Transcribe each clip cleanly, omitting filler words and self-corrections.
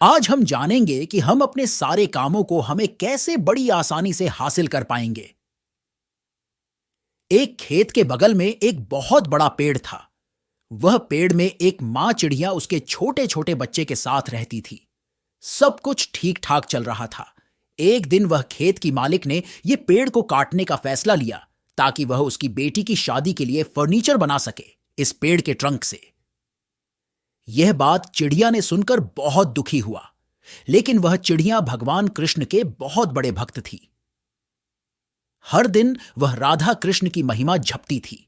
आज हम जानेंगे कि हम अपने सारे कामों को हमें कैसे बड़ी आसानी से हासिल कर पाएंगे। एक खेत के बगल में एक बहुत बड़ा पेड़ था। वह पेड़ में एक माँ चिड़िया उसके छोटे छोटे बच्चे के साथ रहती थी। सब कुछ ठीक ठाक चल रहा था। एक दिन वह खेत की मालिक ने यह पेड़ को काटने का फैसला लिया ताकि वह उसकी बेटी की शादी के लिए फर्नीचर बना सके इस पेड़ के ट्रंक से। यह बात चिड़िया ने सुनकर बहुत दुखी हुआ, लेकिन वह चिड़िया भगवान कृष्ण के बहुत बड़े भक्त थी। हर दिन वह राधा कृष्ण की महिमा जपती थी।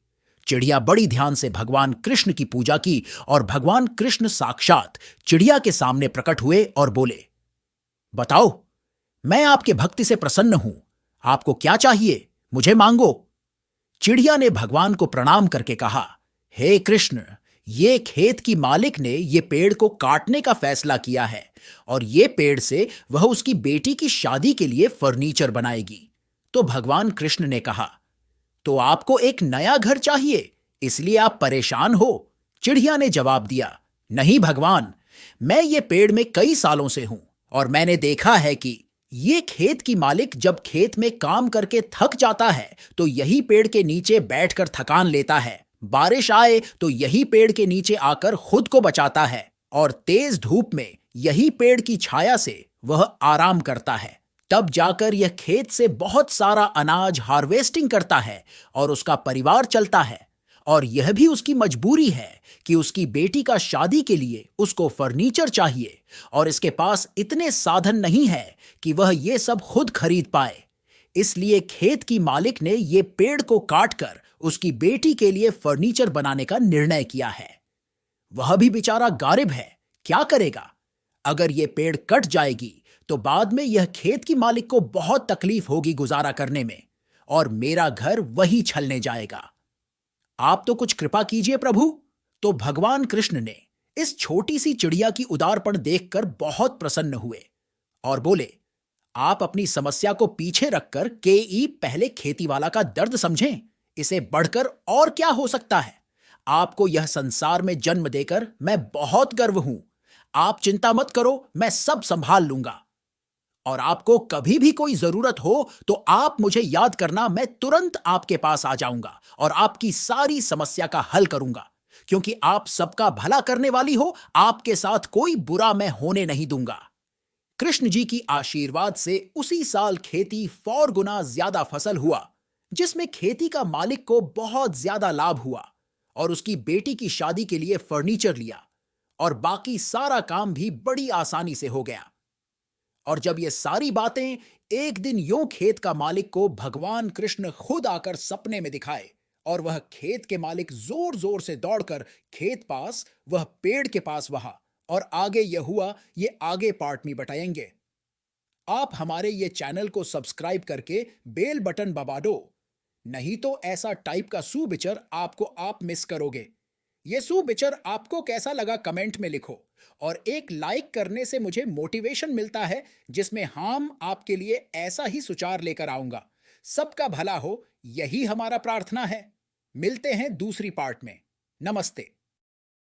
चिड़िया बड़ी ध्यान से भगवान कृष्ण की पूजा की और भगवान कृष्ण साक्षात चिड़िया के सामने प्रकट हुए और बोले, बताओ, मैं आपके भक्ति से प्रसन्न हूं। आपको क्या चाहिए, मुझे मांगो। चिड़िया ने भगवान को प्रणाम करके कहा, हे कृष्ण, ये खेत की मालिक ने ये पेड़ को काटने का फैसला किया है और ये पेड़ से वह उसकी बेटी की शादी के लिए फर्नीचर बनाएगी। तो भगवान कृष्ण ने कहा, तो आपको एक नया घर चाहिए, इसलिए आप परेशान हो? चिड़िया ने जवाब दिया, नहीं भगवान, मैं ये पेड़ में कई सालों से हूं और मैंने देखा है कि ये खेत की मालिक जब खेत में काम करके थक जाता है तो यही पेड़ के नीचे बैठकर थकान लेता है। बारिश आए तो यही पेड़ के नीचे आकर खुद को बचाता है और तेज धूप में यही पेड़ की छाया से वह आराम करता है। तब जाकर यह खेत से बहुत सारा अनाज हार्वेस्टिंग करता है और उसका परिवार चलता है। और यह भी उसकी मजबूरी है कि उसकी बेटी का शादी के लिए उसको फर्नीचर चाहिए और इसके पास इतने साधन नहीं है कि वह ये सब खुद खरीद पाए। इसलिए खेत की मालिक ने ये पेड़ को काटकर उसकी बेटी के लिए फर्नीचर बनाने का निर्णय किया है। वह भी बेचारा गारिब है, क्या करेगा? अगर ये पेड़ कट जाएगी तो बाद में यह खेत की मालिक को बहुत तकलीफ होगी गुजारा करने में और मेरा घर वही छलने जाएगा। आप तो कुछ कृपा कीजिए प्रभु। तो भगवान कृष्ण ने इस छोटी सी चिड़िया की उदारपण देखकर बहुत प्रसन्न हुए और बोले, आप अपनी समस्या को पीछे रखकर पहले खेती वाला का दर्द समझें। इसे बढ़कर और क्या हो सकता है? आपको यह संसार में जन्म देकर मैं बहुत गर्व हूं। आप चिंता मत करो, मैं सब संभाल लूंगा। और आपको कभी भी कोई जरूरत हो तो आप मुझे याद करना, मैं तुरंत आपके पास आ जाऊंगा और आपकी सारी समस्या का हल करूंगा। क्योंकि आप सबका भला करने वाली हो, आपके साथ कोई बुरा मैं होने नहीं दूंगा। कृष्ण जी की आशीर्वाद से उसी साल खेती 4 गुना ज्यादा फसल हुआ, जिसमें खेती का मालिक को बहुत ज्यादा लाभ हुआ और उसकी बेटी की शादी के लिए फर्नीचर लिया और बाकी सारा काम भी बड़ी आसानी से हो गया। और जब ये सारी बातें एक दिन यूं खेत का मालिक को भगवान कृष्ण खुद आकर सपने में दिखाए और वह खेत के मालिक जोर जोर से दौड़कर खेत पास वह पेड़ के पास वहा और आगे यह हुआ, ये आगे पार्ट में बताएंगे। आप हमारे ये चैनल को सब्सक्राइब करके बेल बटन दबा दो, नहीं तो ऐसा टाइप का सुविचार आपको आप मिस करोगे। ये सुविचार आपको कैसा लगा कमेंट में लिखो और एक लाइक करने से मुझे मोटिवेशन मिलता है, जिसमें हम आपके लिए ऐसा ही सुचार लेकर आऊंगा। सबका भला हो, यही हमारा प्रार्थना है। मिलते हैं दूसरी पार्ट में। नमस्ते।